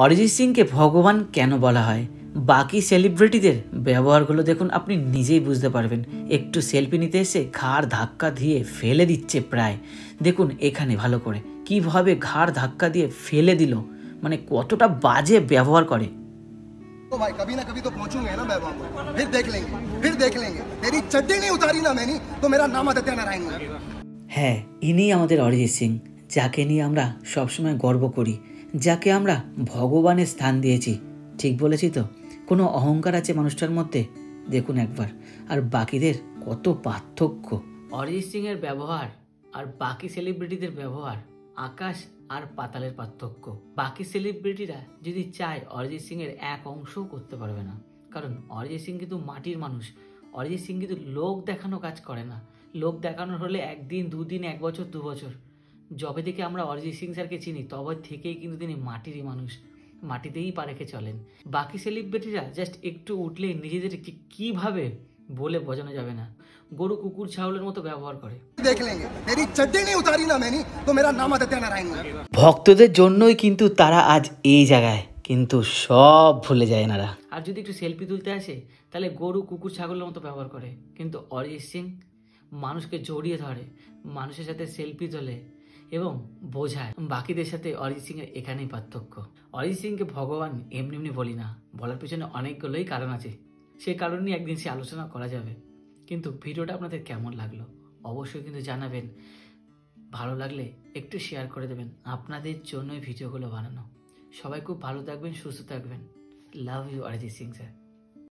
অরিজিৎ সিংকে ভগবান কেন বলা হয়? বাকি সেলিব্রিটিদের ব্যবহারগুলো দেখুন, আপনি নিজেই বুঝতে পারবেন। একটু সেলফি নিতে এসে ঘাড় ধাক্কা দিয়ে ফেলে দিচ্ছে প্রায়। দেখুন এখানে ভালো করে কিভাবে ঘাড় ধাক্কা দিয়ে ফেলে দিল, মানে কতটা বাজে ব্যবহার করে। तो भाई कभी ना कभी तो पहुंचूंगा ना मैं वहां पर, फिर देख लेंगे तेरी चड्डी नहीं उतारी ना मैंने तो मेरा नाम आदित्य नारायण है। হ্যাঁ, ইনি আমাদের অরিজিৎ সিং, যাকে নিয়ে আমরা সবসময় গর্ব করি, যাকে আমরা ভগবানের স্থান দিয়েছি। ঠিক বলেছি তো? কোনো অহংকার আছে মানুষটার মধ্যে? দেখুন একবার। আর বাকিদের কত পার্থক্য। অরিজিৎ সিংয়ের ব্যবহার আর বাকি সেলিব্রিটিদের ব্যবহার আকাশ আর পাতালের পার্থক্য। বাকি সেলিব্রিটিরা যদি চায় অরিজিৎ সিংয়ের এক অংশও করতে পারবে না, কারণ অরিজিৎ সিং কিন্তু মাটির মানুষ। অরিজিৎ সিং কিন্তু লোক দেখানো কাজ করে না। লোক দেখানোর হলে একদিন, দুদিন, 1 বছর, 2 বছর। যবে থেকে আমরা অরিজিৎ সিং স্যারকে চিনি তবে থেকেই কিন্তু তিনি মাটিরই মানুষ, মাটিতেই পা রেখে চলেন। বাকি সেলিব্রিটিরা জাস্ট একটু উঠলেই নিজেদেরকে কিভাবে বলে বোঝানো যাবে না, গরু কুকুর ছাগলের মতো ব্যবহার করে। देख लेंगे तेरी चड्डी नहीं उतारी ना मैंने तो मेरा नाम आदित्य नारायण है। ভক্তদের জন্যই কিন্তু তারা আজ এই জায়গায়, কিন্তু সব ভুলে যায় এনারা। আর যদি একটু সেলফি তুলতে আসে তাহলে গরু কুকুর ছাগলের মতো ব্যবহার করে। কিন্তু অরিজিৎ সিং মানুষকে জড়িয়ে ধরে, মানুষের সাথে সেলফি তোলে এবং বোঝায়। বাকিদের সাথে অরিজিৎ সিং এর এখানেই পার্থক্য। অরিজিৎ সিংকে ভগবান এমনি এমনি বলি না, বলার পেছনে অনেকগুলোই কারণ আছে। সেই কারণ নিয়ে একদিন সে আলোচনা করা যাবে। কিন্তু ভিডিওটা আপনাদের কেমন লাগলো অবশ্যই কিন্তু জানাবেন। ভালো লাগলে একটু শেয়ার করে দেবেন। আপনাদের জন্যই ভিডিওগুলো বানানো। সবাই খুব ভালো থাকবেন, সুস্থ থাকবেন। Love you Arijit Singh sir.